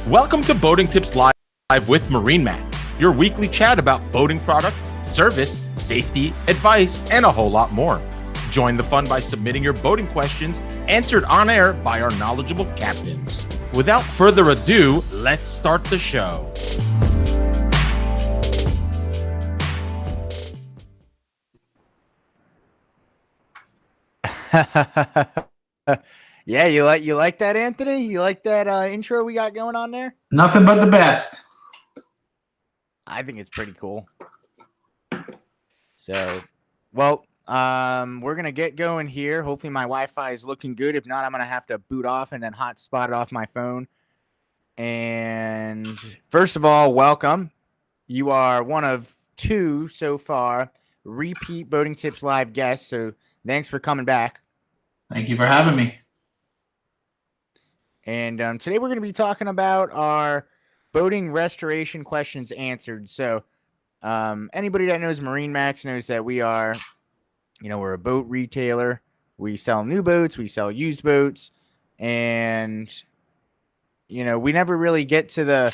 Welcome to Boating Tips Live with MarineMax, your weekly chat about boating products, service, safety, advice, and a whole lot more. Join the fun by submitting your boating questions answered on air by our knowledgeable captains. Without further ado, let's start the show. Yeah, you like that, Anthony? You like that intro we got going on there? Nothing but the best. I think it's pretty cool. So, well, we're gonna get going here. Hopefully, my Wi-Fi is looking good. If not, I'm gonna have to boot off and then hotspot it off my phone. And first of all, welcome. You are one of two so far repeat Boating Tips Live guests. So, thanks for coming back. Thank you for having me. And today we're going to be talking about our boating restoration questions answered. So anybody that knows MarineMax knows that we are, we're a boat retailer. We sell new boats. We sell used boats. And, we never really get to the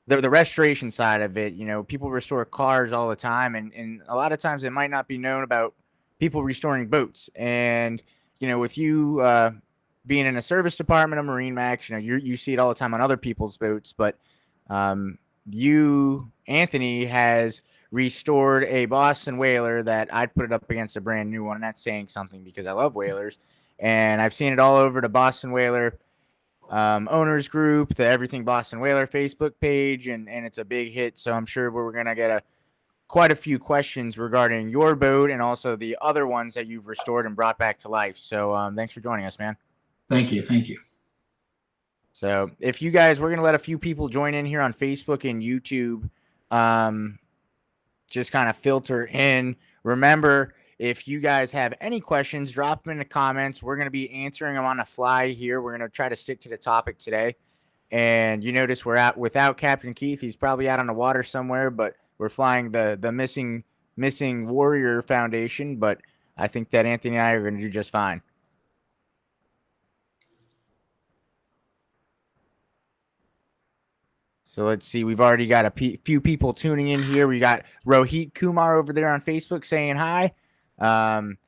restoration side of it. People restore cars all the time. And a lot of times it might not be known about people restoring boats. And, with you being in a service department of MarineMax, you see it all the time on other people's boats. But you, Anthony, has restored a Boston whaler that I'd put it up against a brand new one. And that's saying something because I love whalers. And I've seen it all over the Boston Whaler owners group, the Everything Boston Whaler Facebook page, and it's a big hit. So I'm sure we're going to get quite a few questions regarding your boat and also the other ones that you've restored and brought back to life. So thanks for joining us, man. Thank you. Thank you. So if you guys, we're going to let a few people join in here on Facebook and YouTube, just kind of filter in. Remember, if you guys have any questions, drop them in the comments. We're going to be answering them on the fly here. We're going to try to stick to the topic today. And you notice we're out without Captain Keith. He's probably out on the water somewhere, but we're flying the missing Warrior Foundation. But I think that Anthony and I are going to do just fine. So let's see. We've already got a few people tuning in here. We got Rohit Kumar over there on Facebook saying hi.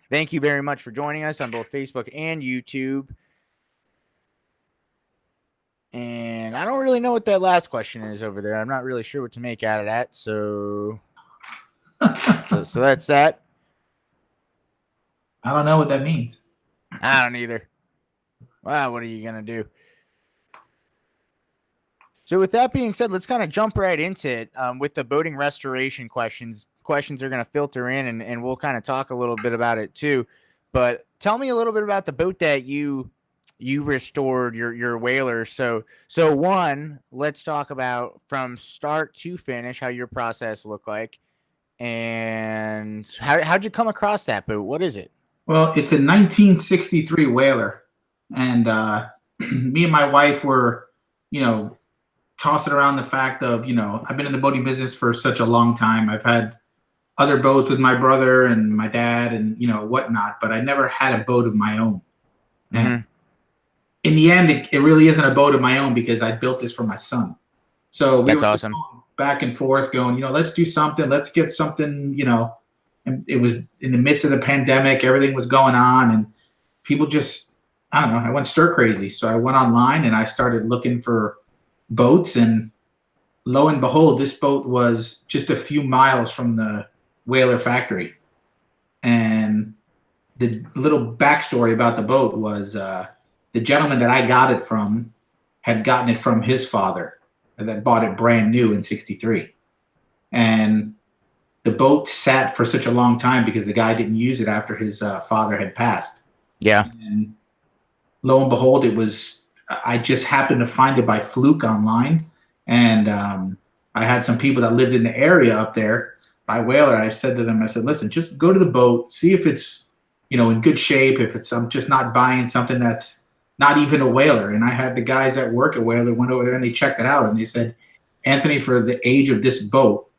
Thank you very much for joining us on both Facebook and YouTube. And I don't really know what that last question is over there. I'm not really sure what to make out of that. So that's that. I don't know what that means. I don't either. Wow, what are you going to do? So with that being said, let's kind of jump right into it with the boating restoration questions. Questions are going to filter in, and we'll kind of talk a little bit about it too. But tell me a little bit about the boat that you restored, your whaler. So one, let's talk about from start to finish how your process looked like, and how'd you come across that boat? What is it? Well, it's a 1963 whaler, and me and my wife were, tossing around the fact of, I've been in the boating business for such a long time. I've had other boats with my brother and my dad and, whatnot, but I never had a boat of my own. And in the end, it really isn't a boat of my own because I built this for my son. So we were awesome. Back and forth going, let's do something. Let's get something, and it was in the midst of the pandemic. Everything was going on and people just, I don't know, I went stir crazy. So I went online and I started looking for boats, and lo and behold, this boat was just a few miles from the whaler factory. And the little backstory about the boat was the gentleman that I got it from had gotten it from his father that bought it brand new in '63. And the boat sat for such a long time because the guy didn't use it after his father had passed. Yeah. And lo and behold, I just happened to find it by fluke online. And I had some people that lived in the area up there by whaler. I said to them, listen, just go to the boat, see if it's, in good shape. If it's, I'm just not buying something that's not even a whaler. And I had the guys that work at whaler went over there and they checked it out. And they said, Anthony, for the age of this boat,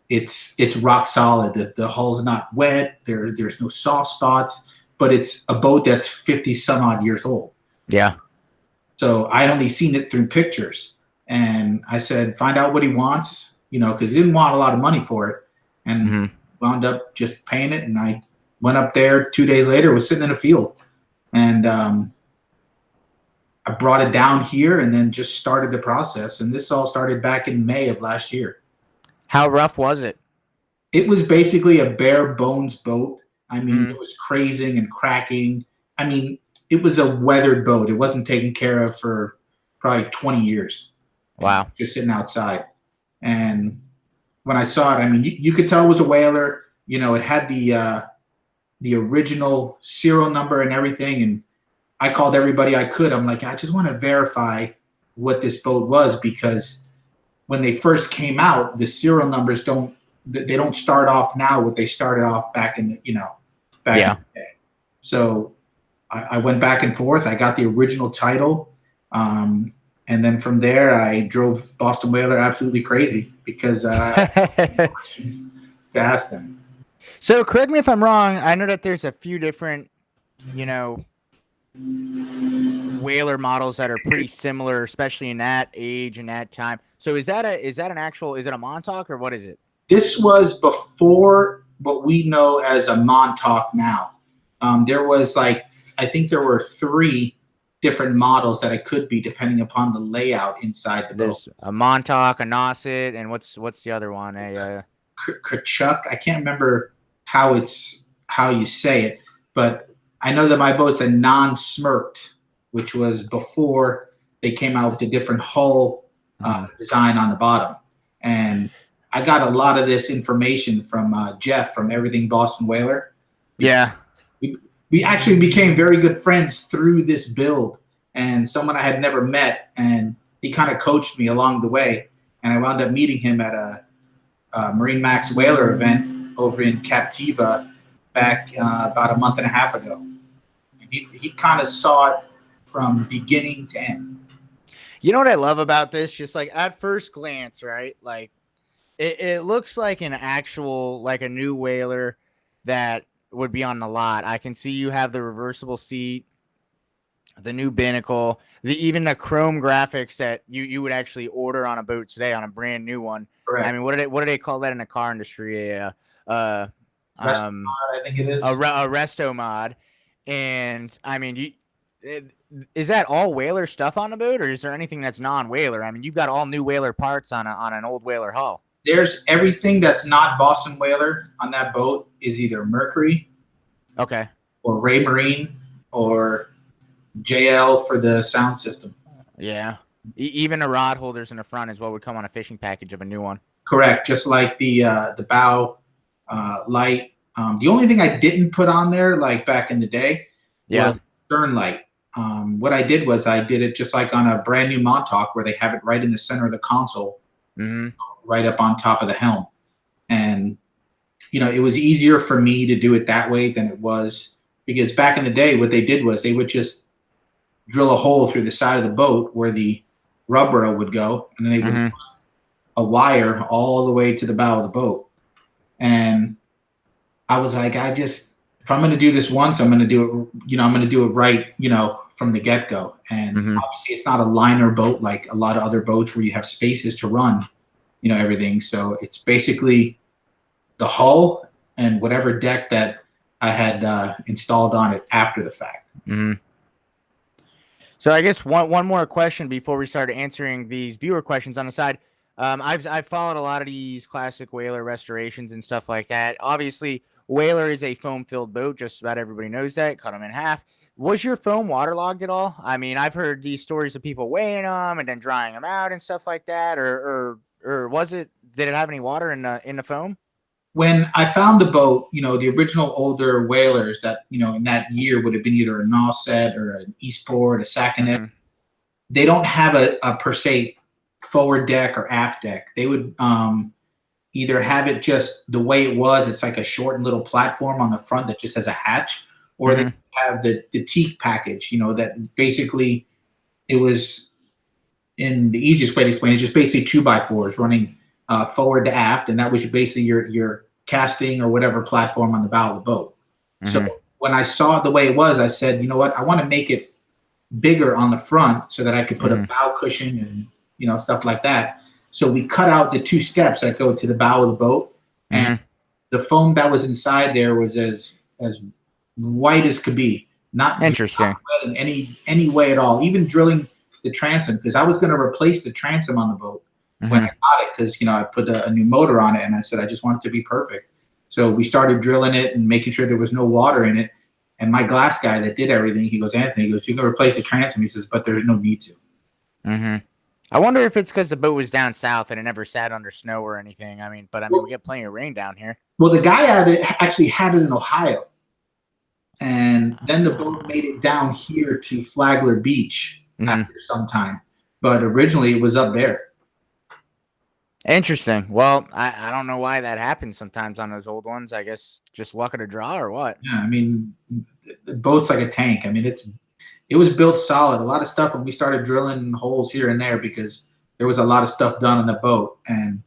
it's rock solid. The hull's not wet. There's no soft spots, but it's a boat that's 50 some odd years old. Yeah. So I only seen it through pictures. And I said, find out what he wants, because he didn't want a lot of money for it. And wound up just paying it. And I went up there 2 days later, was sitting in a field. And I brought it down here and then just started the process. And this all started back in May of last year. How rough was it? It was basically a bare bones boat. I mean, it was crazing and cracking. I mean, it was a weathered boat. It wasn't taken care of for probably 20 years. Wow. Just sitting outside. And when I saw it, I mean, you could tell it was a whaler. It had the original serial number and everything. And I called everybody I could. I'm like, I just want to verify what this boat was, because when they first came out, the serial numbers don't start off now what they started off back in the, back in the day. So I went back and forth. I got the original title. And then from there, I drove Boston Whaler absolutely crazy because questions to ask them. So correct me if I'm wrong. I know that there's a few different, whaler models that are pretty similar, especially in that age and that time. So is that a Montauk or what is it? This was before what we know as a Montauk now. There was I think there were 3 different models that it could be depending upon the layout inside the boat. There's a Montauk, a Nauset, and what's the other one? Kachuk. I can't remember how you say it, but I know that my boat's a non-smirked, which was before they came out with the different hull design on the bottom. And I got a lot of this information from Jeff from Everything Boston Whaler. Yeah. We actually became very good friends through this build, and someone I had never met, and he kind of coached me along the way. And I wound up meeting him at a MarineMax Whaler event over in Captiva back about a month and a half ago. And he kind of saw it from beginning to end. You know what I love about this? Just at first glance, right? It looks like an actual, a new whaler that would be on the lot. I can see you have the reversible seat, the new binnacle, even the chrome graphics that you would actually order on a boat today on a brand new one. Correct. I mean, what do they call that in the car industry? Resto mod, I think it is. A resto mod. And I mean, is that all whaler stuff on the boat, or is there anything that's non-whaler? I mean, you've got all new whaler parts on an old whaler hull. There's everything that's not Boston Whaler on that boat is either Mercury, okay, or Ray Marine, or JL for the sound system. Yeah, even the rod holders in the front is what would come on a fishing package of a new one. Correct, just like the bow light. The only thing I didn't put on there, back in the day, was stern light. What I did was I did it just like on a brand new Montauk, where they have it right in the center of the console. Right up on top of the helm. And, it was easier for me to do it that way than it was, because back in the day, what they did was they would just drill a hole through the side of the boat where the rubber would go, and then they would put a wire all the way to the bow of the boat. And I was like, if I'm going to do this once, I'm going to do it, I'm going to do it right, from the get-go. And obviously it's not a liner boat like a lot of other boats where you have spaces to run, everything. So it's basically the hull and whatever deck that I had installed on it after the fact. So I guess one more question before we start answering these viewer questions on the side. I've followed a lot of these classic whaler restorations and stuff like that. Obviously, whaler is a foam-filled boat. Just about everybody knows that. Cut them in half. Was your foam waterlogged at all? I mean, I've heard these stories of people weighing them and then drying them out and stuff like that. Or was it? Did it have any water in the foam? When I found the boat, the original older whalers that in that year would have been either a Nauset or an Eastport, a Sakinet. They don't have a per se forward deck or aft deck. They would either have it just the way it was. It's like a short little platform on the front that just has a hatch, or they have the teak package. That basically it was. In the easiest way to explain it, just basically 2x4s running forward to aft, and that was basically your casting or whatever platform on the bow of the boat. So when I saw it the way it was, I said, you know what, I want to make it bigger on the front so that I could put a bow cushion and, you know, stuff like that. So we cut out the 2 steps that go to the bow of the boat, and the foam that was inside there was as white as could be. Not Interesting. Not wet in any way at all. Even drilling the transom, because I was going to replace the transom on the boat when I got it, because, you know, I put a new motor on it, and I said I just want it to be perfect. So we started drilling it and making sure there was no water in it. And my glass guy that did everything, he goes, Anthony, he goes, you can replace the transom. He says, but there's no need to. I wonder if it's because the boat was down south and it never sat under snow or anything. I mean, we get plenty of rain down here. Well, the guy actually had it in Ohio. And then the boat made it down here to Flagler Beach after some time. But originally it was up there. Interesting. Well, I don't know why that happens sometimes on those old ones. I guess just luck of the draw or what? Yeah, I mean, the boat's like a tank. I mean, it was built solid. A lot of stuff when we started drilling holes here and there because there was a lot of stuff done on the boat. And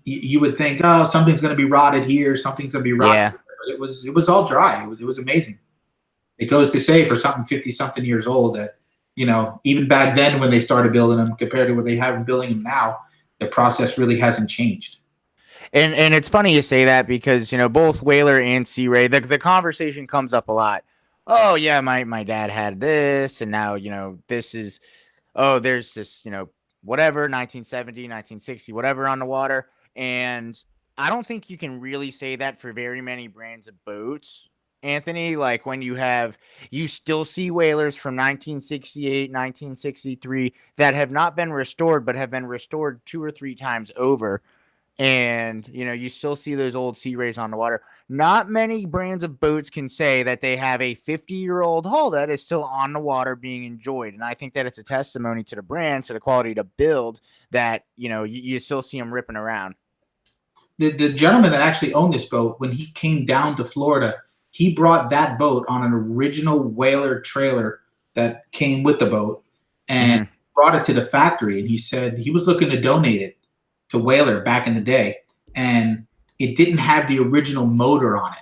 you would think, oh, something's going to be rotted here, something's going to be rotted here. But it was all dry. It was amazing. It goes to say for something 50-something years old that, you know, even back then when they started building them compared to what they have building them now, the process really hasn't changed. And it's funny you say that because, you know, both Whaler and CRAY, the conversation comes up a lot. Oh, yeah, my dad had this, and now, you know, this is, oh, there's this, you know, whatever, 1970, 1960, whatever on the water. And I don't think you can really say that for very many brands of boats, Anthony. Like when you still see whalers from 1968, 1963 that have not been restored, but have been restored 2 or 3 times over. And, you know, you still see those old CRAYs on the water. Not many brands of boats can say that they have a 50-year-old hull that is still on the water being enjoyed. And I think that it's a testimony to the brand, to the quality to build, that, you know, you still see them ripping around. The gentleman that actually owned this boat, when he came down to Florida, he brought that boat on an original Whaler trailer that came with the boat and brought it to the factory. And he said he was looking to donate it to Whaler back in the day, and it didn't have the original motor on it.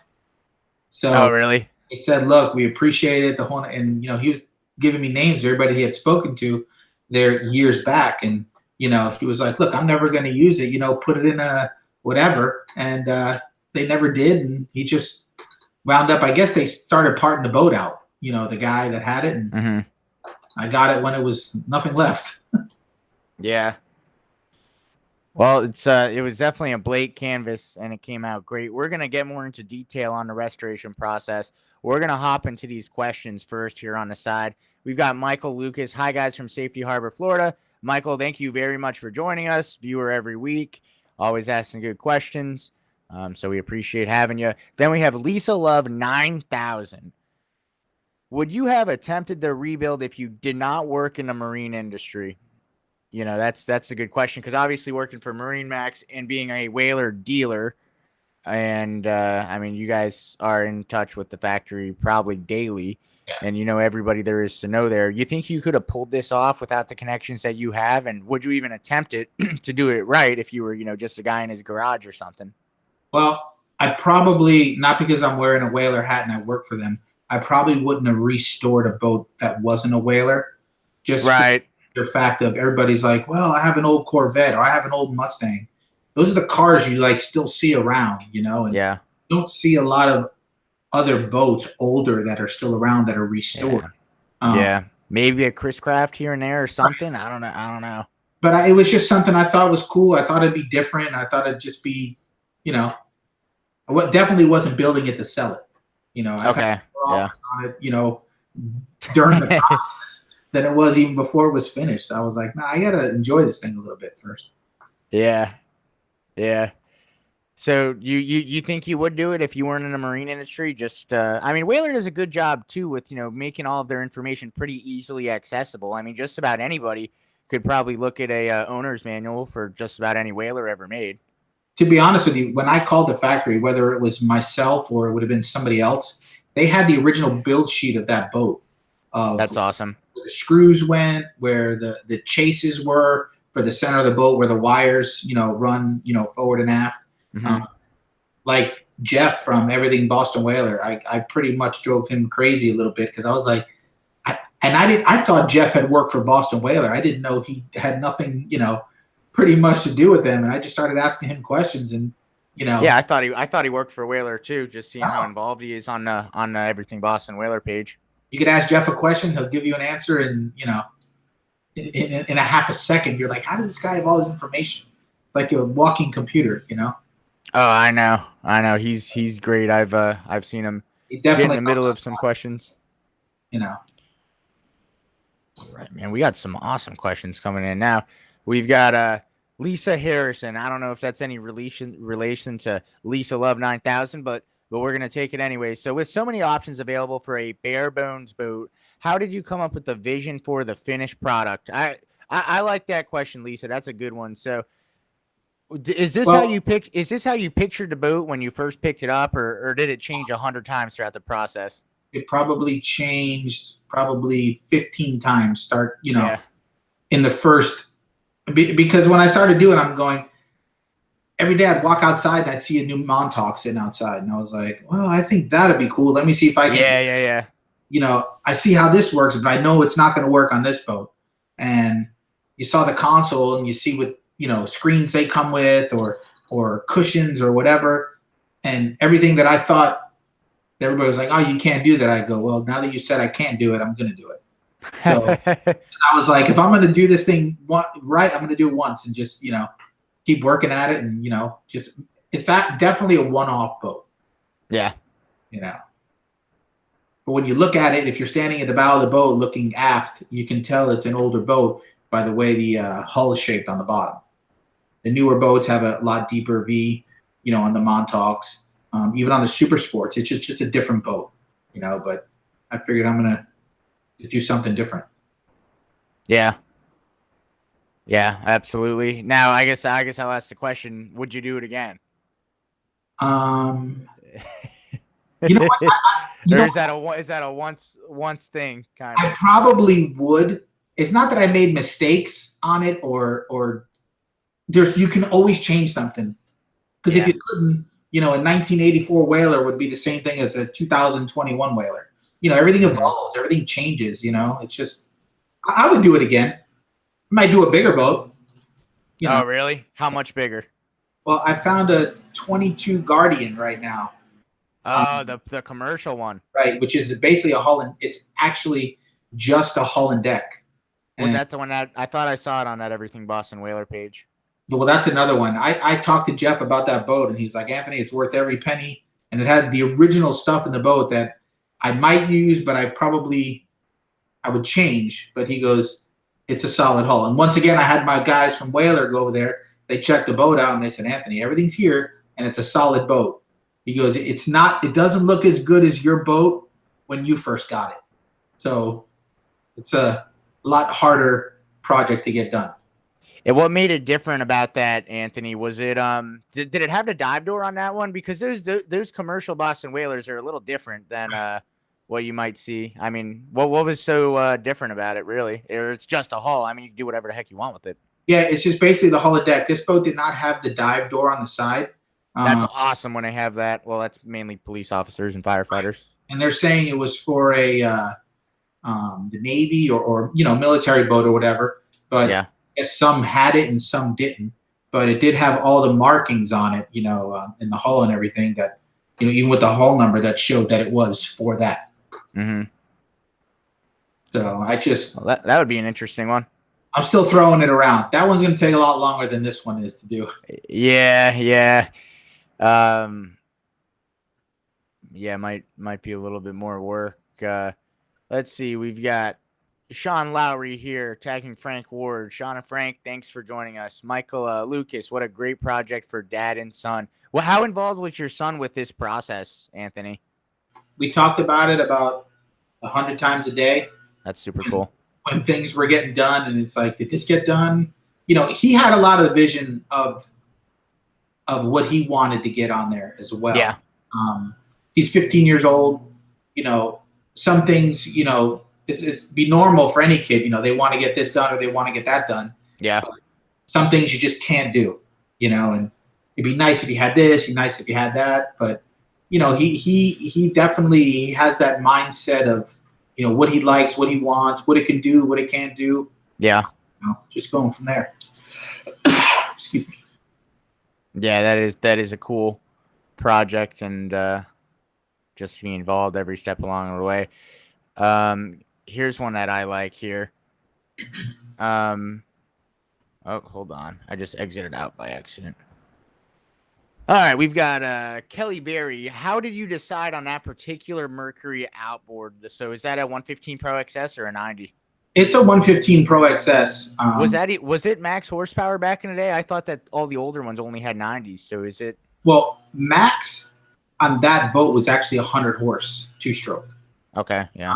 So really? He said, look, we appreciate it. And, you know, he was giving me names of everybody he had spoken to there years back. And, you know, he was like, look, I'm never going to use it, you know, put it in a whatever. And they never did. And he just wound up, I guess they started parting the boat out, you know, the guy that had it. And I got it when it was nothing left. Yeah. Well, it was definitely a blank canvas, and it came out great. We're going to get more into detail on the restoration process. We're going to hop into these questions first here on the side. We've got Michael Lucas. Hi, guys, from Safety Harbor, Florida. Michael, thank you very much for joining us. Viewer every week, always asking good questions, so we appreciate having you. Then we have Lisa Love 9000. Would you have attempted the rebuild if you did not work in the marine industry? You know, that's a good question, because obviously working for MarineMax and being a Whaler dealer, and I mean, you guys are in touch with the factory probably daily, and you know everybody there is to know there. You think you could have pulled this off without the connections that you have, and would you even attempt it to do it right if you were, you know, just a guy in his garage or something? Well, I probably, not because I'm wearing a Whaler hat and I work for them, I probably wouldn't have restored a boat that wasn't a Whaler. Just right. The fact of everybody's like, well, I have an old Corvette or I have an old Mustang. Those are the cars you like still see around, you know, and you don't see a lot of other boats older that are still around that are restored. Maybe a Chris Craft here and there or something. I don't know. But it was just something I thought was cool. I thought it'd be different. I thought it'd just be, you know, I definitely wasn't building it to sell it. You know, I had more on it, you know, during the process than it was even before it was finished. So I was like, nah, I got to enjoy this thing a little bit first. Yeah. Yeah. So you think you would do it if you weren't in the marine industry? Just, I mean, Whaler does a good job too with, you know, making all of their information pretty easily accessible. I mean, just about anybody could probably look at a owner's manual for just about any Whaler ever made. To be honest with you, when I called the factory, whether it was myself or it would have been somebody else, they had the original build sheet of that boat. That's awesome. Where the screws went, where the chases were for the center of the boat, where the wires, you know, run, you know, forward and aft. Like Jeff from Everything Boston Whaler, I pretty much drove him crazy a little bit because I was like, And I thought Jeff had worked for Boston Whaler. I didn't know he had nothing, pretty much to do with them. And I just started asking him questions, and Yeah, I thought he worked for Whaler too. Just seeing how oh, involved he is on Everything Boston Whaler page. you could ask Jeff a question, he'll give you an answer, and in a half a second, you're like, how does this guy have all this information? Like a walking computer, Oh, I know. He's great. I've seen him He get in definitely the middle knows of some questions. Right, man. We got some awesome questions coming in now. We've got Lisa Harrison. I don't know if that's any relation to Lisa Love 9000, but we're gonna take it anyway. So with so many options available for a bare bones boat, how did you come up with the vision for the finished product? I like that question, Lisa. That's a good one. So is this how you pictured the boat when you first picked it up, or did it change 100 times throughout the process? It probably changed 15 times. Yeah. In the first, because when I started doing it, I'm going, every day I'd walk outside and I'd see a new Montauk sitting outside. And I was like, well, I think that'd be cool. Let me see if I can. Yeah. I see how this works, but I know it's not going to work on this boat. And you saw the console and you see what, screens they come with or cushions or whatever. And everything that I thought, everybody was like, oh, you can't do that. I go, well, now that you said I can't do it, I'm going to do it. So I was like, if I'm going to do this thing right, I'm going to do it once and just, keep working at it. And, it's definitely a one-off boat. Yeah. But when you look at it, if you're standing at the bow of the boat looking aft, you can tell it's an older boat by the way the hull is shaped on the bottom. The newer boats have a lot deeper V, on the Montauks. Even on the Super Sports, it's just a different boat, but I figured I'm going to just do something different. Yeah. Yeah, absolutely. Now, I guess I'll ask the question, would you do it again? You know what? Is that a once thing kind of? I probably would. It's not that I made mistakes on it or you can always change something. Because if you couldn't, a 1984 Whaler would be the same thing as a 2021 Whaler. Everything evolves, everything changes, it's just, I would do it again. I might do a bigger boat. Oh, really? How much bigger? Well, I found a 22 Guardian right now. Oh, the commercial one. Right, which is basically a hull and it's actually just a hull and deck. Was that the one that I thought I saw it on that Everything Boston Whaler page? Well, that's another one. I talked to Jeff about that boat, and he's like, Anthony, it's worth every penny. And it had the original stuff in the boat that I might use, but I would change. But he goes, it's a solid hull. And once again, I had my guys from Whaler go over there. They checked the boat out, and they said, Anthony, everything's here, and it's a solid boat. He goes, it doesn't look as good as your boat when you first got it. So it's a lot harder project to get done. And what made it different about that, Anthony? Was it did it have the dive door on that one? Because those commercial Boston Whalers are a little different than what you might see. I mean, what was so different about it, really? It's just a hull. I mean, you can do whatever the heck you want with it. Yeah, it's just basically the hull and deck. This boat did not have the dive door on the side. That's awesome when they have that. Well, that's mainly police officers and firefighters. And they're saying it was for the Navy or military boat or whatever. But yeah. I guess some had it and some didn't. But it did have all the markings on it, in the hull and everything that, even with the hull number that showed that it was for that. Mm-hmm. So that would be an interesting one. I'm still throwing it around. That one's going to take a lot longer than this one is to do. Yeah. Might be a little bit more work. Let's see. We've got Sean Lowry here tagging Frank Ward. Sean and Frank, thanks for joining us. Michael Lucas, what a great project for dad and son. Well, how involved was your son with this process, Anthony? We talked about it about 100 times a day. That's super cool. When things were getting done, and it's like, did this get done? He had a lot of the vision of what he wanted to get on there as well. Yeah. He's 15 years old. Some things, it's be normal for any kid. They want to get this done or they want to get that done. Yeah. But some things you just can't do. And it'd be nice if you had this. It'd be nice if you had that. But he definitely has that mindset of what he likes, what he wants, what it can do, what it can't do. Yeah. Just going from there. Excuse me. Yeah, that is a cool project, and just to be involved every step along the way. Here's one that I like here. Oh, hold on. I just exited out by accident. All right, we've got Kelly Berry. How did you decide on that particular Mercury outboard? So is that a 115 Pro XS or a 90? It's a 115 Pro XS. Was it max horsepower back in the day? I thought that all the older ones only had 90s. So is it? Well, max on that boat was actually 100 horse, 2-stroke. Okay, yeah.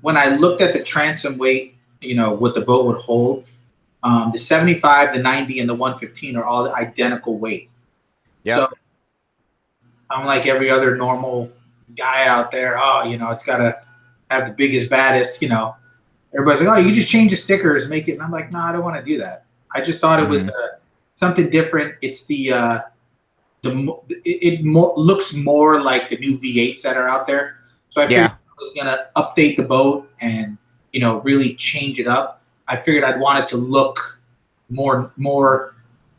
When I looked at the transom weight, what the boat would hold, the 75, the 90, and the 115 are all identical weight. Yep. So I'm like every other normal guy out there. Oh, it's got to have the biggest, baddest. Everybody's like, oh, you just change the stickers, make it. And I'm like, no, I don't want to do that. I just thought it was something different. It's it looks more like the new V8s that are out there. So I figured I was gonna update the boat and really change it up. I figured I'd want it to look more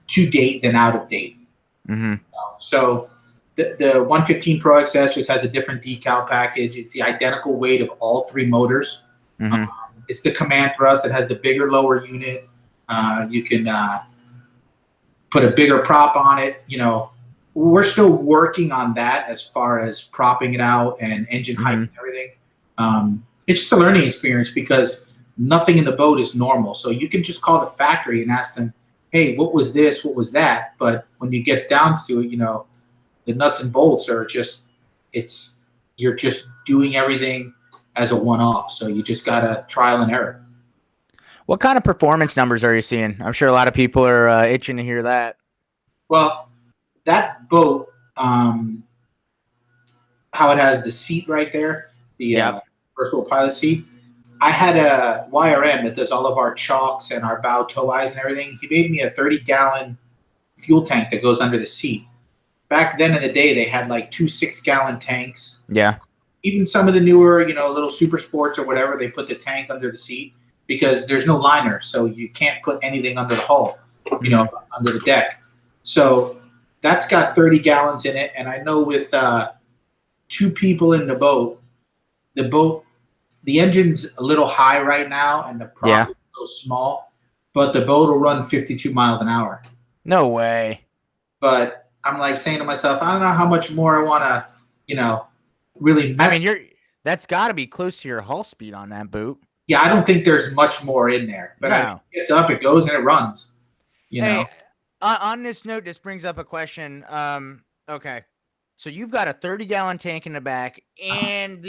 to date than out of date. Mm-hmm. So the 115 Pro XS just has a different decal package. It's the identical weight of all 3 motors. Mm-hmm. It's the command thrust. It has the bigger lower unit. You can put a bigger prop on it. We're still working on that as far as propping it out and engine height and everything. It's just a learning experience because nothing in the boat is normal. So you can just call the factory and ask them, hey, what was this? What was that? But when it gets down to it, the nuts and bolts are you're just doing everything as a one-off. So you just got to trial and error. What kind of performance numbers are you seeing? I'm sure a lot of people are itching to hear that. Well, that boat, how it has the seat right there, the first wheel pilot seat. I had a YRM that does all of our chocks and our bow tow eyes and everything. He made me a 30-gallon fuel tank that goes under the seat. Back then in the day, they had like 2 6-gallon tanks. Yeah. Even some of the newer, little super sports or whatever, they put the tank under the seat because there's no liner. So you can't put anything under the hull, under the deck. So that's got 30 gallons in it. And I know with 2 people in the boat, the engine's a little high right now and the prop is so small, but the boat will run 52 miles an hour. No way. But I'm like saying to myself, I don't know how much more I want to, really mess. I mean, that's got to be close to your hull speed on that boat. Yeah, I don't think there's much more in there. But it gets up, it goes, and it runs. Hey, on this note, this brings up a question. Okay, so you've got a 30-gallon tank in the back and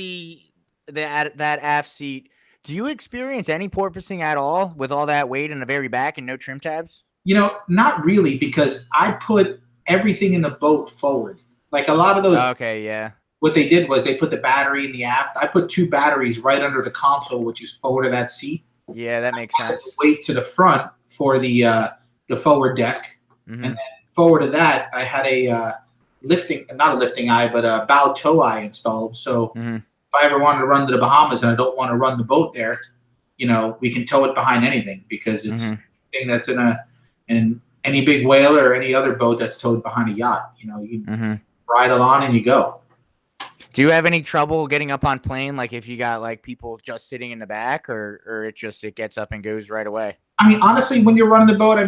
that aft seat. Do you experience any porpoising at all with all that weight in the very back and no trim tabs? Not really, because I put everything in the boat forward. Like a lot of those. Okay, yeah. What they did was they put the battery in the aft. I put 2 batteries right under the console, which is forward of that seat. Yeah, that makes sense. Weight to the front for the forward deck, and then forward of that, I had a not a lifting eye, but a bow tow eye installed. So if I ever wanted to run to the Bahamas and I don't want to run the boat there, we can tow it behind anything because it's a thing that's in any big whaler or any other boat that's towed behind a yacht. You ride along and you go. Do you have any trouble getting up on plane? Like if you got like people just sitting in the back or it gets up and goes right away? I mean, honestly, when you're running the boat,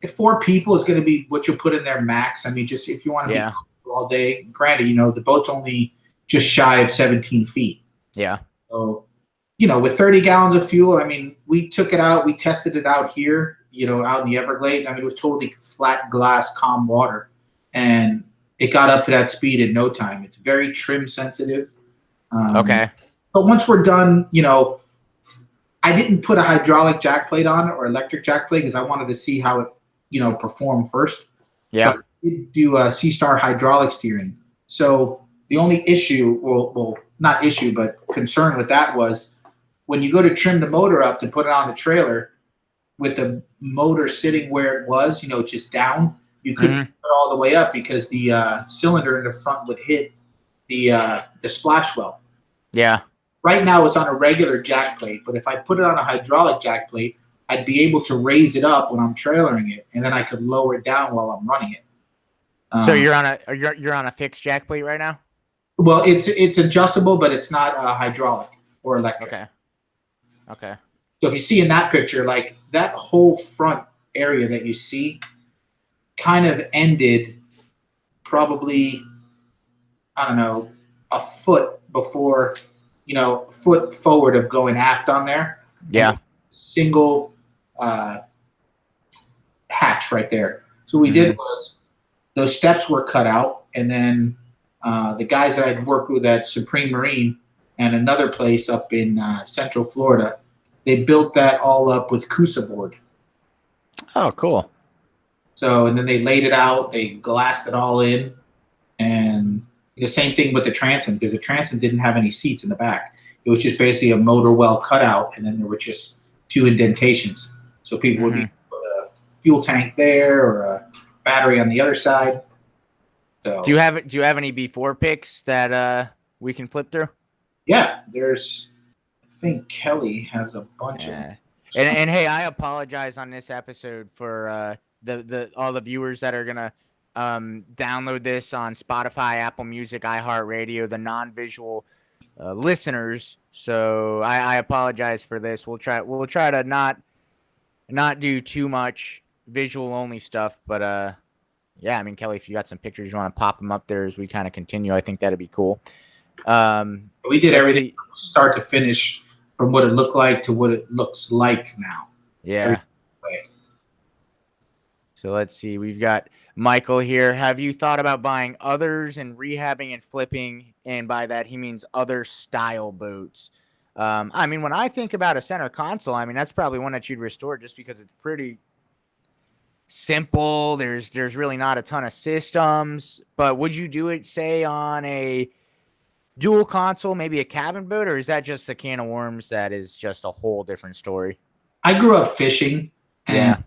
if 4 people is going to be what you put in there max. Just if you want to be comfortable all day, granted, the boat's only just shy of 17 feet. Yeah. So, with 30 gallons of fuel, we took it out. We tested it out here, out in the Everglades. It was totally flat glass, calm water. And it got up to that speed in no time. It's very trim sensitive. Okay. But once we're done, I didn't put a hydraulic jack plate on it or electric jack plate because I wanted to see how it performed first. Yeah. But I did do a C-Star hydraulic steering. So the only issue, well, not issue, but concern with that was when you go to trim the motor up to put it on the trailer with the motor sitting where it was, just down, you couldn't put it all the way up because the cylinder in the front would hit the splash well. Yeah. right now it's on a regular jack plate, but if I put it on a hydraulic jack plate, I'd be able to raise it up when I'm trailering it, and then I could lower it down while I'm running it. So you're on a fixed jack plate right now? Well, it's adjustable, but it's not hydraulic or electric. Okay. Okay. So if you see in that picture, like that whole front area that you see kind of ended probably, I don't know, a foot before, foot forward of going aft on there. Yeah. Single hatch right there. So what we did was those steps were cut out, and then the guys that I'd worked with at Supreme Marine and another place up in Central Florida, they built that all up with Cusa board. Oh, cool. So, and then they laid it out, they glassed it all in, and the same thing with the transom, because the transom didn't have any seats in the back. It was just basically a motor well cutout, and then there were just 2 indentations. So people would be put a fuel tank there or a battery on the other side. So, do you have any before pics that we can flip through? Yeah, I think Kelly has a bunch of them. And hey, I apologize on this episode for the all the viewers that are gonna download this on Spotify, Apple Music, iHeartRadio, the non-visual listeners. So I apologize for this. We'll try to not do too much visual only stuff, but yeah, I mean, Kelly, if you got some pictures you want to pop them up there as we kind of continue, I think that'd be cool. We did everything from start to finish, from what it looked like to what it looks like now. Yeah. So let's see. We've got Michael here. Have you thought about buying others and rehabbing and flipping? And by that, he means other style boats. I mean, when I think about a center console, I mean, that's probably one that you'd restore just because it's pretty simple. There's really not a ton of systems. But would you do it, say, on a dual console, maybe a cabin boat, or is that just a can of worms that is just a whole different story? I grew up fishing. Yeah.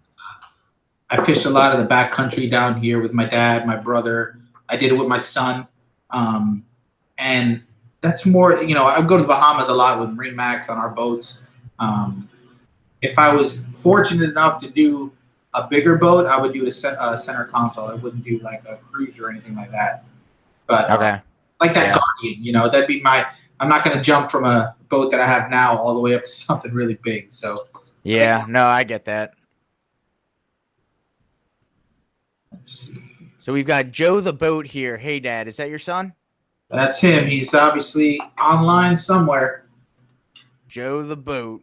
I fished a lot of the backcountry down here with my dad, my brother. I did it with my son. And that's more, I go to the Bahamas a lot with MarineMax on our boats. If I was fortunate enough to do a bigger boat, I would do a center console. I wouldn't do like a cruise or anything like that. But okay. Like that Guardian, that'd be I'm not going to jump from a boat that I have now all the way up to something really big. So yeah, no, I get that. Let's see. So we've got Joe the Boat here. Hey, Dad, is that your son? That's him. He's obviously online somewhere. Joe the Boat.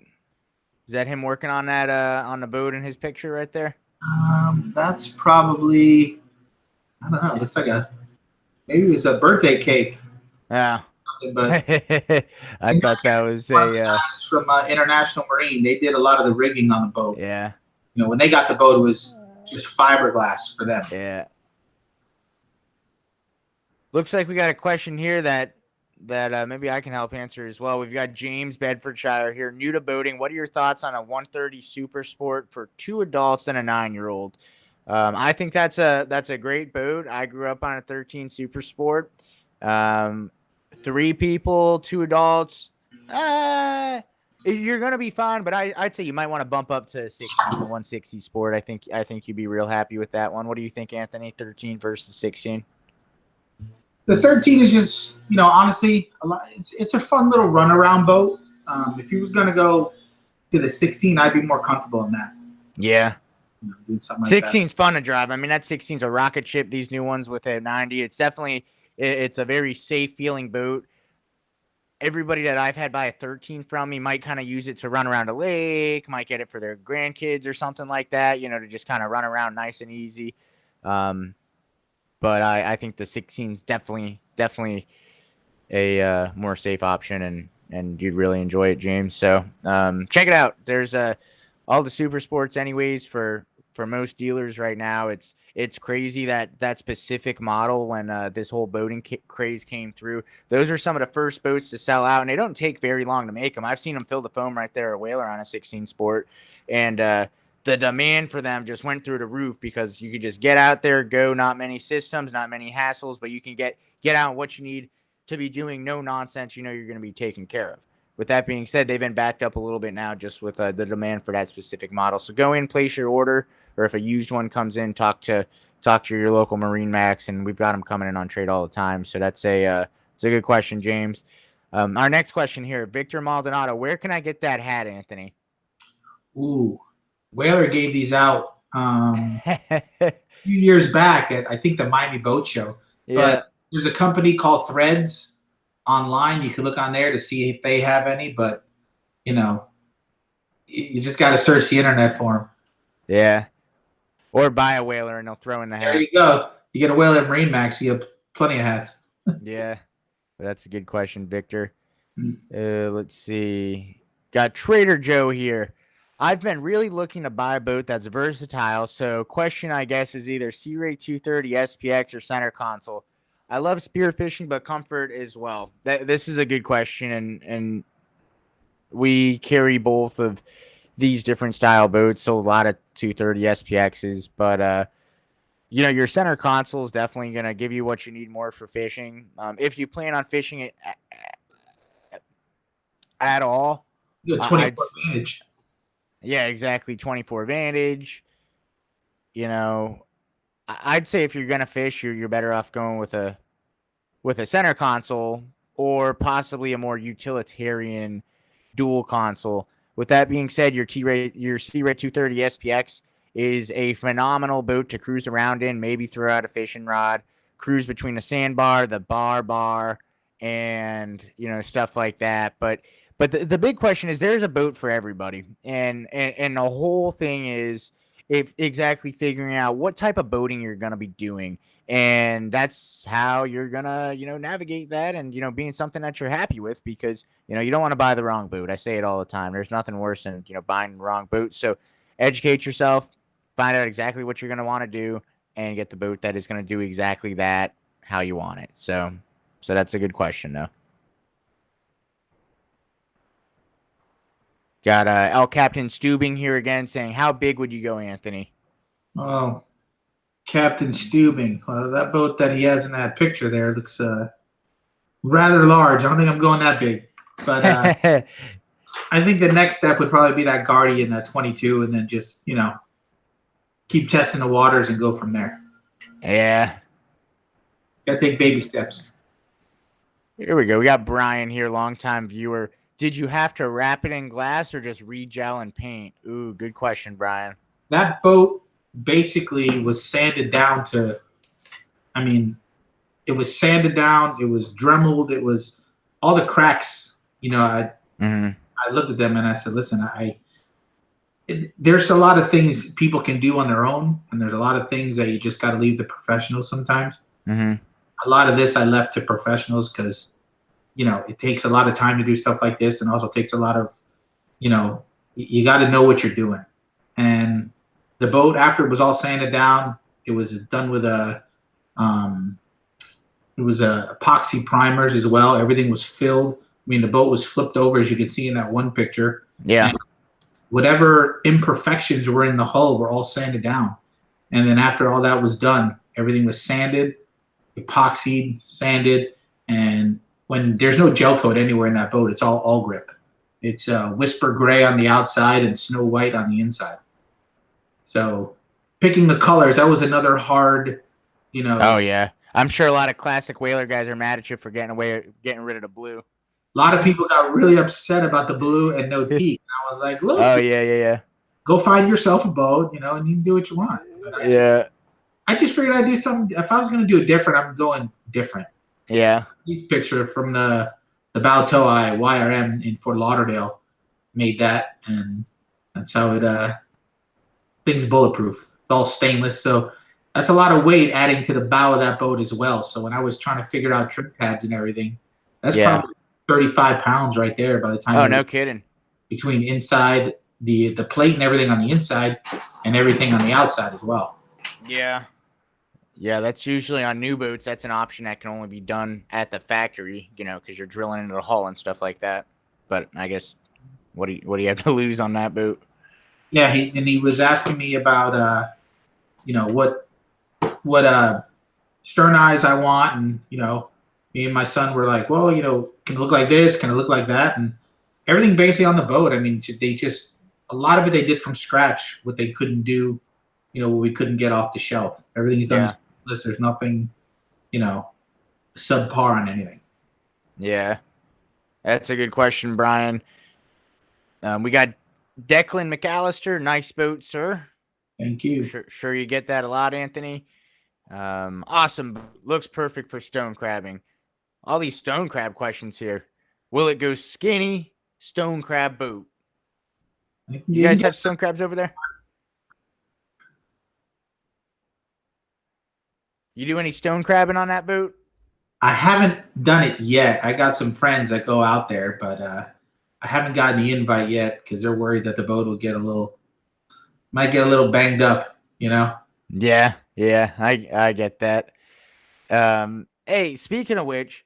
Is that him working on that on the boat in his picture right there? That's probably, I don't know. It looks like maybe it was a birthday cake. Yeah. But I thought that was guys from International Marine. They did a lot of the rigging on the boat. Yeah. When they got the boat, it was just fiberglass for them. Yeah. Looks like we got a question here that maybe I can help answer as well. We've got James Bedfordshire here, new to boating. What are your thoughts on a 130 Super Sport for 2 adults and a 9-year-old? I think that's a great boat. I grew up on a 13 Super Sport. 3 people, 2 adults. You're gonna be fine, but I'd say you might want to bump up to 16, 160 Sport. I think you'd be real happy with that one. What do you think, Anthony? 13 versus 16. The 13 is just, honestly, it's a fun little runaround boat. If he was gonna go to the 16, I'd be more comfortable in that. Yeah. Doing something like 16's fun to drive. I mean, that 16's a rocket ship. These new ones with a 90, it's definitely. It's a very safe feeling boat. Everybody that I've had buy a 13 from me might kind of use it to run around a lake, might get it for their grandkids or something like that, to just kind of run around nice and easy. But I think the 16 is definitely a more safe option, and you'd really enjoy it, James. So check it out. There's all the Super Sports anyways for most dealers right now. It's crazy that specific model, when this whole boating craze came through, those are some of the first boats to sell out, and they don't take very long to make them. I've seen them fill the foam right there at Whaler on a 16 Sport, and the demand for them just went through the roof because you could just get out there, go, not many systems, not many hassles, but you can get out what you need to be doing, no nonsense, you're going to be taken care of. with that being said, they've been backed up a little bit now just with the demand for that specific model. So go in, place your order, or if a used one comes in, talk to your local MarineMax, and we've got them coming in on trade all the time. So that's it's a good question, James. Our next question here, Victor Maldonado, where can I get that hat, Anthony? Ooh, Whaler gave these out a few years back at, I think, the Miami Boat Show. Yeah. But there's a company called Threads online. You can look on there to see if they have any, but you just got to search the internet for them. Yeah. Or buy a Whaler and they'll throw in the hat. There you go. You get a Whaler MarineMax, you have plenty of hats. Yeah. But that's a good question, Victor. Let's see. Got Trader Joe here. I've been really looking to buy a boat that's versatile. So question, I guess, is either CRAY 230 SPX or center console. I love spearfishing, but comfort as well. This is a good question, and we carry both of these different style boats, so a lot of 230 SPXs, but your center console is definitely going to give you what you need more for fishing. If you plan on fishing it at all, 24 Vantage. Yeah, exactly. 24 Vantage. I'd say if you're going to fish, you're better off going with a center console or possibly a more utilitarian dual console. With that being said, your C-Ray 230 SPX is a phenomenal boat to cruise around in, maybe throw out a fishing rod, cruise between the sandbar, the bar, and stuff like that. But the big question is, there's a boat for everybody, and the whole thing is exactly figuring out what type of boating you're gonna be doing, and that's how you're gonna navigate that, and being something that you're happy with, because you don't want to buy the wrong boat. I say it all the time. There's nothing worse than buying the wrong boat. So educate yourself, find out exactly what you're gonna want to do, and get the boat that is gonna do exactly that how you want it. So that's a good question, though. Got El Captain Stubing here again saying, how big would you go, Anthony? Oh, Captain Stubing. Well, that boat that he has in that picture there looks rather large. I don't think I'm going that big. But I think the next step would probably be that Guardian, that 22, and then just, keep testing the waters and go from there. Yeah. Got to take baby steps. Here we go. We got Brian here, longtime viewer. Did you have to wrap it in glass or just re-gel and paint? Ooh, good question, Brian. That boat basically was sanded down to, it was sanded down. It was dremeled. It was all the cracks. I looked at them and I said, listen, there's a lot of things people can do on their own, and there's a lot of things that you just got to leave the professionals sometimes. Mm-hmm. A lot of this I left to professionals because it takes a lot of time to do stuff like this, and also takes a lot of, you got to know what you're doing. And the boat, after it was all sanded down, it was done with epoxy primers as well. Everything was filled. The boat was flipped over, as you can see in that one picture. Yeah. And whatever imperfections were in the hull were all sanded down. And then after all that was done, everything was sanded, epoxied, sanded, and when there's no gel coat anywhere in that boat, it's all grip. It's whisper gray on the outside and snow white on the inside. So picking the colors, that was another hard, Oh yeah, I'm sure a lot of classic Whaler guys are mad at you for getting rid of the blue. A lot of people got really upset about the blue and no teeth. I was like, look. Oh yeah. Go find yourself a boat, and you can do what you want. I just figured I'd do something. If I was going to do it different, I'm going different. Yeah. These picture from the Baltoa YRM in Fort Lauderdale made that, and that's how it thing's bulletproof. It's all stainless, so that's a lot of weight adding to the bow of that boat as well. So when I was trying to figure out trim tabs and everything, that's probably 35 pounds right there by the time. Oh, no kidding. Between inside the plate and everything on the inside and everything on the outside as well. Yeah. Yeah, that's usually on new boats. That's an option that can only be done at the factory, because you're drilling into the hull and stuff like that. But I guess, what do you have to lose on that boat? Yeah, he was asking me about, what stern eyes I want, and me and my son were like, well, can it look like this? Can it look like that? And everything basically on the boat. I mean, they just a lot of it they did from scratch. What they couldn't do, what we couldn't get off the shelf. Everything's done. Yeah. There's nothing, subpar on anything. Yeah. That's a good question, Brian. We got Declan McAllister. Nice boat, sir. Thank you. Sure you get that a lot, Anthony. Awesome. Looks perfect for stone crabbing. All these stone crab questions here. Will it go skinny? Stone crab boat. You guys have stone crabs over there? You do any stone crabbing on that boat? I haven't done it yet. I got some friends that go out there, but I haven't gotten the invite yet because they're worried that the boat will might get a little banged up, Yeah, I get that. Hey, speaking of which,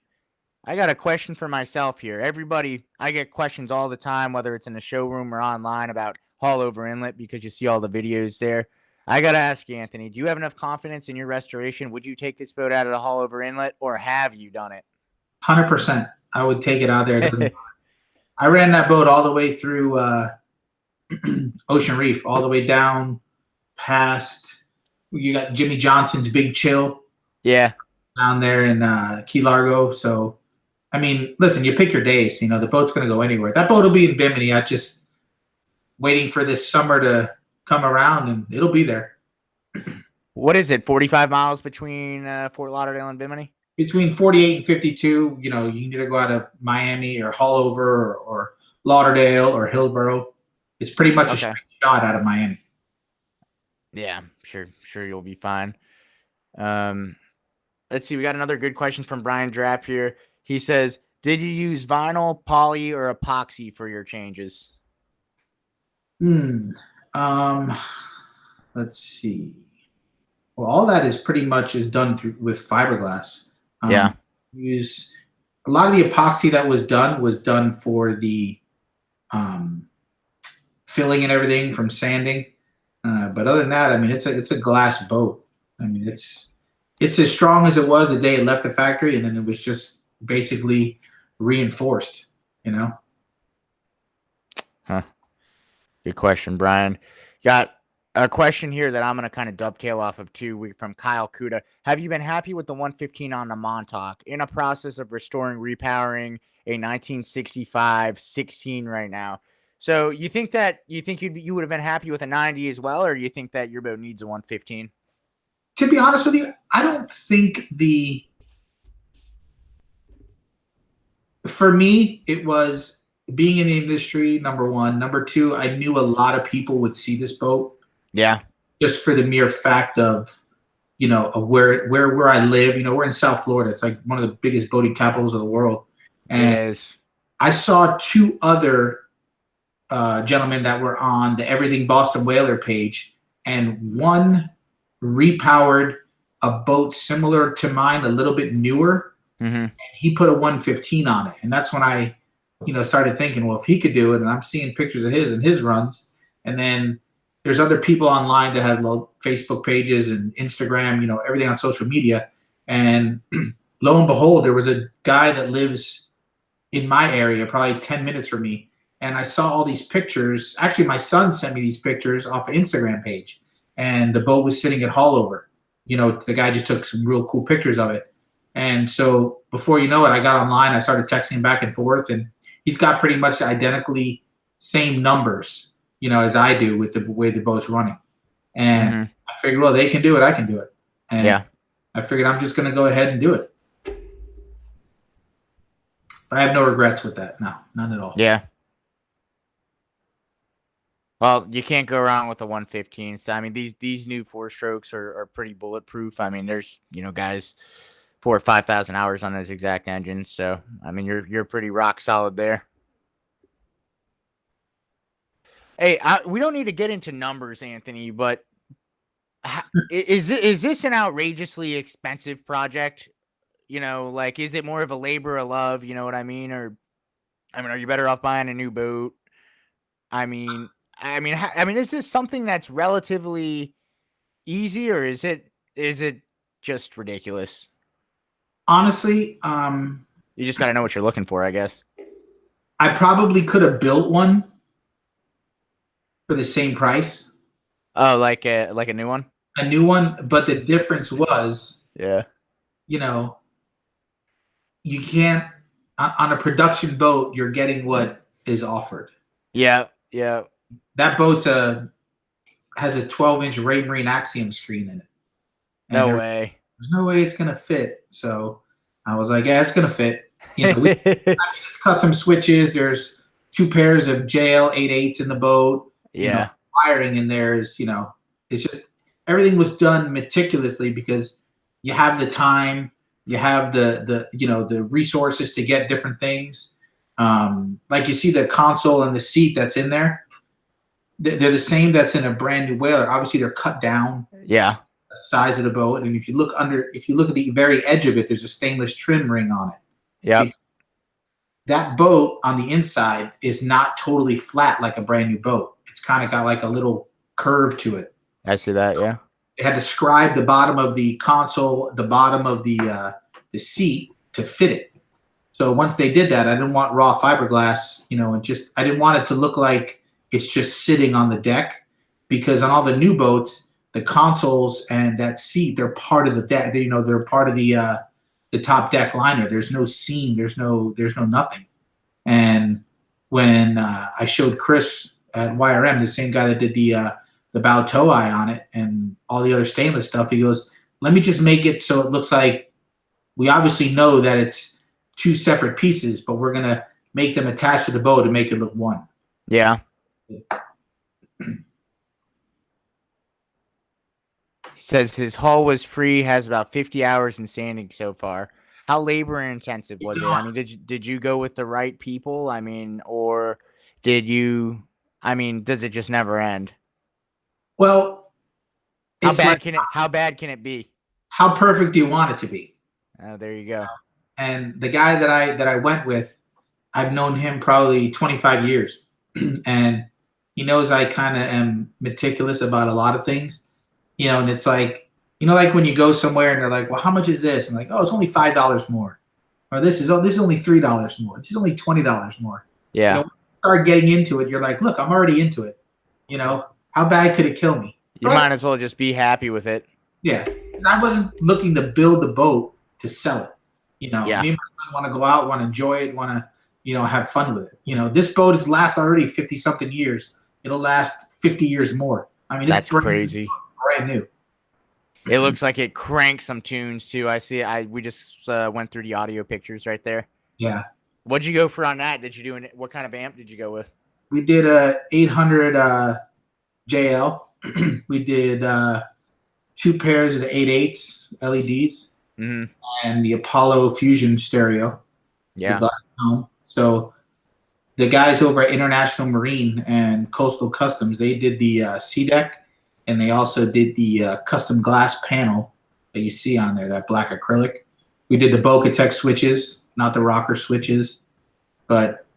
I got a question for myself here. Everybody, I get questions all the time, whether it's in the showroom or online, about Haulover Inlet because you see all the videos there. I got to ask you, Anthony, do you have enough confidence in your restoration? Would you take this boat out of the Haulover Inlet, or have you done it? 100%. I would take it out there. I ran that boat all the way through Ocean Reef, all the way down past. You got Jimmy Johnson's Big Chill. Yeah. Down there in Key Largo. So, I mean, listen, you pick your days. The boat's going to go anywhere. That boat will be in Bimini. I'm just waiting for this summer to come around, and it'll be there. What is it, 45 miles between Fort Lauderdale and Bimini? Between 48 and 52. You can either go out of Miami or Haulover or Lauderdale or Hillsborough. It's pretty much a straight shot out of Miami. Yeah, sure you'll be fine. Let's see. We got another good question from Brian Drapp here. He says, did you use vinyl, poly, or epoxy for your changes? Let's see. Well, all that is pretty much done with fiberglass. Yeah. Use a lot of the epoxy that was done for the filling and everything from sanding. But other than that, I mean, it's a glass boat. I mean, it's as strong as it was the day it left the factory, and then it was just basically reinforced, Huh. Good question, Brian. Got a question here that I'm going to kind of dovetail off of too, from Kyle Kuda. Have you been happy with the 115 on the Montauk? In a process of repowering a 1965 16 right now. So you think you would have been happy with a 90 as well, or do you think that your boat needs a 115? To be honest with you, I don't think for me, it was being in the industry, number one. Number two, I knew a lot of people would see this boat. Yeah. Just for the mere fact of, of where I live. We're in South Florida. It's like one of the biggest boating capitals of the world. And it is. I saw two other gentlemen that were on the Everything Boston Whaler page, and one repowered a boat similar to mine, a little bit newer. Mm-hmm. And he put a 115 on it. And that's when I, started thinking, well, if he could do it, and I'm seeing pictures of his runs. And then there's other people online that have Facebook pages and Instagram, everything on social media. And lo and behold, there was a guy that lives in my area, probably 10 minutes from me. And I saw all these pictures. Actually, my son sent me these pictures off an Instagram page. And the boat was sitting at Haulover. The guy just took some real cool pictures of it. And so before you know it, I got online. I started texting him back and forth. And he's got pretty much identically same numbers, as I do with the way the boat's running. And I figured, well, they can do it. I can do it. And yeah. I figured I'm just going to go ahead and do it. I have no regrets with that. No, none at all. Yeah. Well, you can't go wrong with a 115. So, I mean, these new 4-strokes are pretty bulletproof. I mean, there's, guys 4,000 or 5,000 hours on those exact engines. So, I mean, you're pretty rock solid there. Hey, we don't need to get into numbers, Anthony, but is this an outrageously expensive project? Is it more of a labor of love? You know what I mean? Or, are you better off buying a new boat? I mean, is this something that's relatively easy, or is it just ridiculous? Honestly, you just got to know what you're looking for, I guess. I probably could have built one for the same price, Oh, like a new one? a new one. But the difference was, Yeah. you know, you can't on a production boat. You're getting what is offered. Yeah. Yeah. That boat has a 12-inch Marine Axiom screen in it, and No way. there's no way it's gonna fit. So I was like, yeah, it's gonna fit. You know, it's custom switches. There's 2 pairs of JL 88s in the boat. You know, Yeah. wiring in there is, you know, it's just everything was done meticulously because you have the time, you have the you know, the resources to get different things. Like you see the console and the seat that's in there, they're the same that's in a brand new whaler. Obviously, they're cut down Yeah. the size of the boat, and if you look at the very edge of it, there's a stainless trim ring on it. Yep. That boat on the inside is not totally flat like a brand new boat. It's kind of got like a little curve to it. I see that. Yeah. They had to scribe the bottom of the console, the bottom of the seat to fit it. So once they did that, I didn't want raw fiberglass, you know, and just I didn't want it to look like it's just sitting on the deck, because on all the new boats, the consoles and that seat, they're part of the deck. You know, they're part of the top deck liner. There's no seam. There's no nothing. And when I showed Chris at YRM, the same guy that did the bow toe eye on it and all the other stainless stuff, he goes, "Let me just make it so it looks like we obviously know that it's 2 separate pieces, but we're gonna make them attached to the boat to make it look one." Yeah. He says his hull was free, has about 50 hours in sanding so far. How labor intensive was it? I mean, did you go with the right people? I mean, or did you? I mean, does it just never end? Well, How it's bad like, can it? How bad can it be? how perfect do you want it to be? Oh, there you go. And the guy that I went with, I've known him probably 25 years, and he knows I kind of am meticulous about a lot of things, you know. And it's like, you know, like when you go somewhere and they're like, "Well, how much is this?" And like, "Oh, it's only $5 more," or this is only $3 more. This is only $20 more. Yeah. You know, when you start getting into it, you're like, "Look, I'm already into it. You know, how bad could it kill me?" You might as well just be happy with it. Yeah, because I wasn't looking to build the boat to sell it. You know, Yeah. me and my son want to go out, want to enjoy it, want to, you know, have fun with it. You know, this boat has lasted already 50-something years. It'll last 50 years more. I mean, That's it's crazy. brand new. It looks like it cranks some tunes too. I see. We just went through the audio pictures right there. Yeah. What'd you go for on that? Did you do what kind of amp did you go with? We did a 800 JL. We did 2 pairs of the 8.8s LEDs, and the Apollo Fusion stereo. Yeah. So the guys over at International Marine and Coastal Customs, they did the C deck, and they also did the custom glass panel that you see on there, that black acrylic. We did the Boca-Tech switches, not the rocker switches, but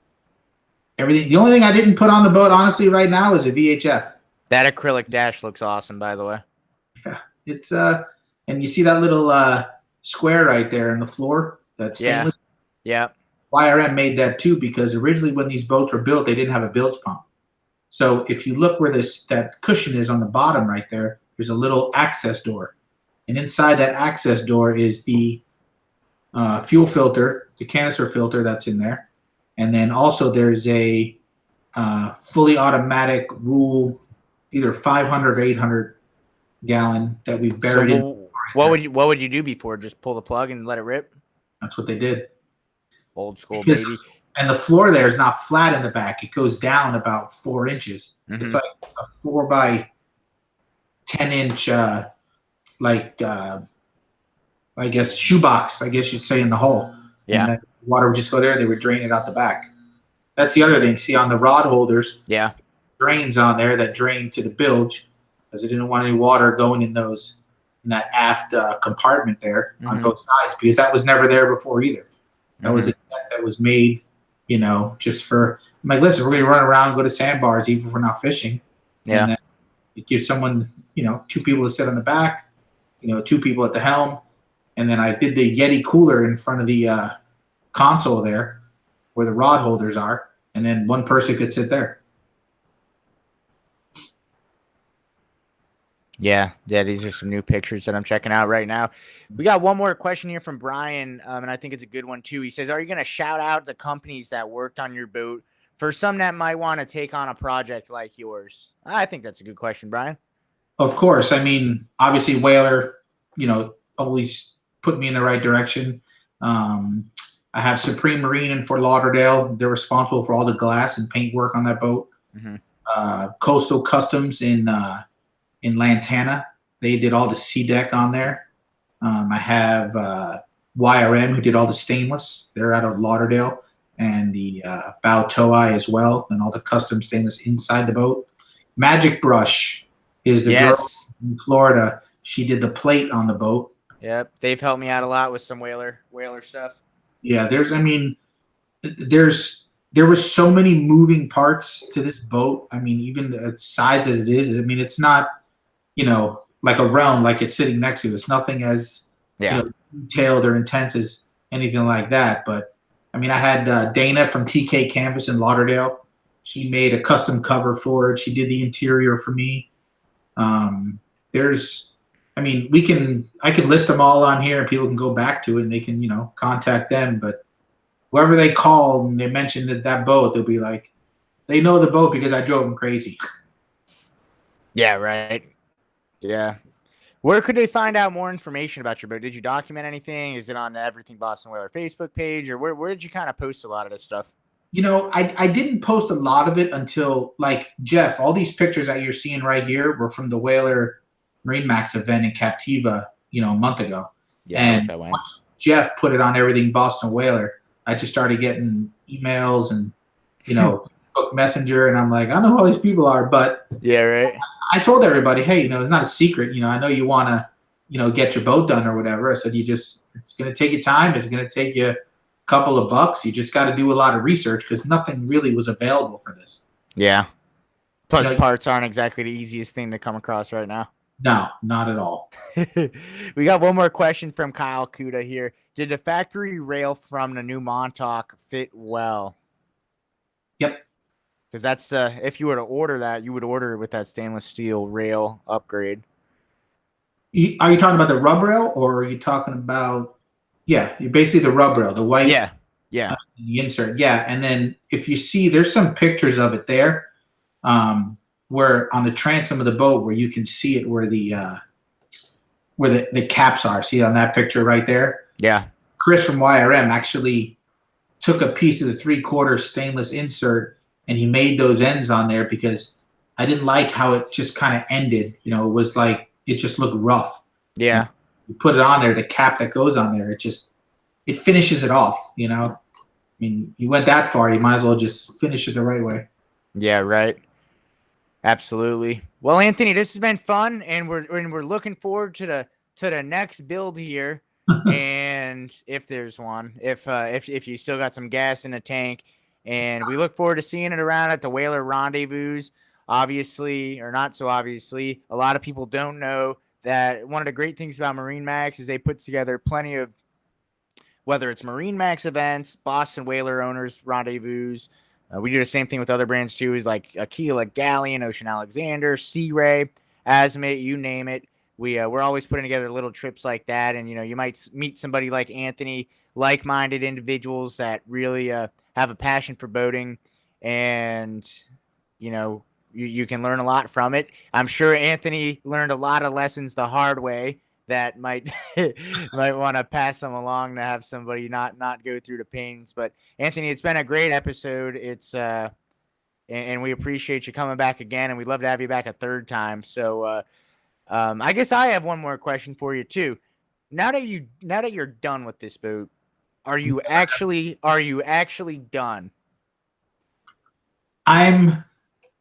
everything. The only thing I didn't put on the boat, honestly, right now is a VHF. That acrylic dash looks awesome, by the way. Yeah, it's and you see that little square right there in the floor. That's stainless. Yeah. YRM made that too, because originally when these boats were built, they didn't have a bilge pump. So if you look where that cushion is on the bottom right there, there's a little access door, and inside that access door is the fuel filter, the canister filter that's in there, and then also there's a fully automatic rule, either 500 or 800 gallon that we buried in. What would you do before? Just pull the plug and let it rip? That's what they did. Old school, baby. And the floor there is not flat in the back. It goes down about 4 inches. It's like a 4 by 10 inch, I guess shoebox, I guess you'd say, in the hull. Yeah. And the water would just go there. They would drain it out the back. That's the other thing. See, on the rod holders, yeah, drains on there that drain to the bilge, because they didn't want any water going in that aft compartment there on both sides, because that was never there before either. That was a deck that was made, you know, just for, I'm like, listen, we're going to run around, go to sandbars, even if we're not fishing. Yeah. And then it gives someone, you know, 2 people to sit on the back, you know, 2 people at the helm. And then I did the Yeti cooler in front of the console there where the rod holders are. and then one person could sit there. Yeah, these are some new pictures that I'm checking out right now. We got one more question here from Brian, and I think it's a good one too. He says, are you going to shout out the companies that worked on your boat for some that might want to take on a project like yours? I think that's a good question, Brian. Of course. I mean, obviously Whaler, always put me in the right direction. I have Supreme Marine in Fort Lauderdale. They're responsible for all the glass and paint work on that boat. Coastal Customs in Lantana. They did all the sea deck on there. I have YRM, who did all the stainless. They're out of Lauderdale, and the bow tow-eye as well, and all the custom stainless inside the boat. Magic Brush is the girl in Florida. She did the plate on the boat. Yep, they've helped me out a lot with some whaler stuff. Yeah, there was so many moving parts to this boat. I mean, even the size as it is, I mean, it's not, like a realm like it's sitting next to. It's nothing as detailed or intense as anything like that. But I mean, I had Dana from TK Canvas in Lauderdale. She made a custom cover for it. She did the interior for me. I can list them all on here and people can go back to it and they can, contact them. But whoever they call and they mention that boat, they'll be like, they know the boat because I drove them crazy. Yeah, right. Yeah. Where could they find out more information about your boat? Did you document anything? Is it on the Everything Boston Whaler Facebook page, or where did you kind of post a lot of this stuff? I didn't post a lot of it until, like, Jeff, all these pictures that you're seeing right here were from the Whaler MarineMax event in Captiva, a month ago. Yeah, and once Jeff put it on Everything Boston Whaler, I just started getting emails and, Facebook Messenger, and I'm like, I don't know who all these people are, but yeah, right. I told everybody, hey, it's not a secret. I know you want to, get your boat done or whatever. I said, it's going to take you time. It's going to take you a couple of bucks. You just got to do a lot of research because nothing really was available for this. Yeah. Plus, parts aren't exactly the easiest thing to come across right now. No, not at all. We got one more question from Kyle Kuda here. Did the factory rail from the new Montauk fit well? Yep. Because that's if you were to order that, you would order it with that stainless steel rail upgrade. Are you talking about the rub rail, or are you talking about? Yeah, basically the rub rail, the white. Yeah. The insert. Yeah, and then if you see, there's some pictures of it there, where on the transom of the boat, where you can see it, where the caps are. See on that picture right there. Yeah. Chris from YRM actually took a piece of the 3/4 stainless insert. And he made those ends on there because I didn't like how it just kind of ended. It was like it just looked rough. Yeah. You put it on there, the cap that goes on there, it finishes it off. I mean, you went that far, you might as well just finish it the right way. Yeah, right. Absolutely. Well, Anthony, this has been fun, and we're looking forward to the next build here. And if there's one, if you still got some gas in the tank. And we look forward to seeing it around at the Whaler Rendezvous. Obviously, or not so obviously, a lot of people don't know that one of the great things about MarineMax is they put together plenty of, whether it's MarineMax events, Boston Whaler Owners Rendezvous. We do the same thing with other brands too, is like Aquila, Galleon, Ocean Alexander, CRAY, Azimate, you name it. We're always putting together little trips like that. And, you might meet somebody like Anthony, like-minded individuals that really have a passion for boating, and, you can learn a lot from it. I'm sure Anthony learned a lot of lessons the hard way that might want to pass them along to have somebody not go through the pains. But Anthony, it's been a great episode. It's and we appreciate you coming back again, and we'd love to have you back a third time. So I guess I have one more question for you too. Now that you're done with this boat, are you actually done?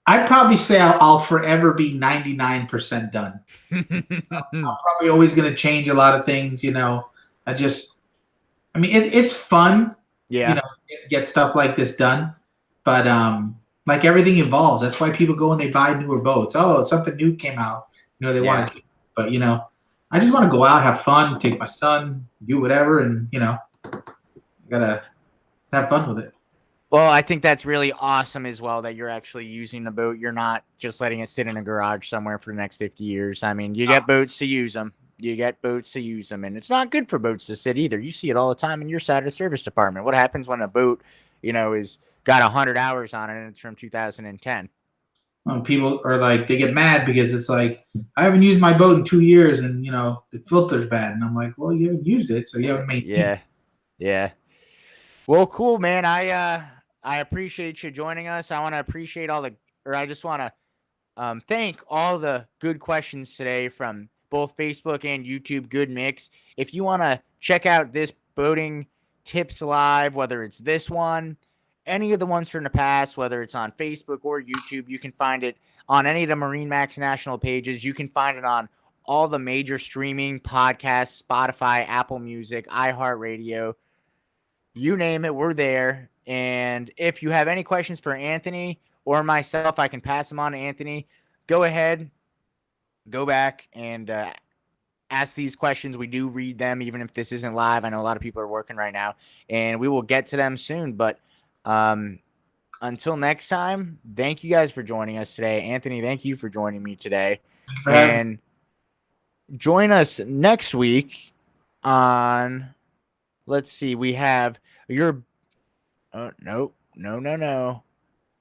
I'd probably say I'll forever be 99% done. I'm probably always going to change a lot of things. It's fun. Yeah. Get stuff like this done, but like everything evolves. That's why people go and they buy newer boats. Oh, something new came out. They want to, but I just want to go out, have fun, take my son, do whatever, and gotta have fun with it. Well, I think that's really awesome as well that you're actually using the boat. You're not just letting it sit in a garage somewhere for the next 50 years. I mean, you get boats to use them. You get boats to use them. And it's not good for boats to sit either. You see it all the time in your side of the service department. What happens when a boat, is got 100 hours on it and it's from 2010? People are like, they get mad because it's like, I haven't used my boat in 2 years and, the filter's bad. And I'm like, well, you haven't used it, so you haven't maintained it. Yeah. Yeah. Well, cool, man. I appreciate you joining us. I want to appreciate I just want to thank all the good questions today from both Facebook and YouTube. Good mix. If you want to check out this boating tips live, whether it's this one, any of the ones from the past, whether it's on Facebook or YouTube, you can find it on any of the MarineMax national pages. You can find it on all the major streaming podcasts, Spotify, Apple Music, iHeartRadio, you name it, we're there. And if you have any questions for Anthony or myself, I can pass them on to Anthony. Go ahead, go back and ask these questions. We do read them, even if this isn't live. I know a lot of people are working right now, and we will get to them soon. But until next time, thank you guys for joining us today. Anthony, thank you for joining me today. And join us next week on, let's see, we have your, no.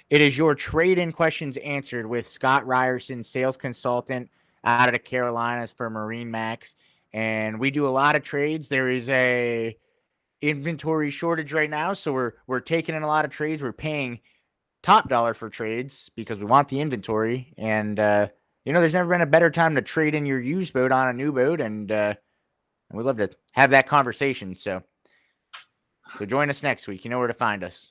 It is your trade-in questions answered with Scott Ryerson, sales consultant out of the Carolinas for MarineMax. And we do a lot of trades. There is a inventory shortage right now, so we're taking in a lot of trades. We're paying top dollar for trades because we want the inventory. And there's never been a better time to trade in your used boat on a new boat, and we'd love to have that conversation. So join us next week. You know where to find us.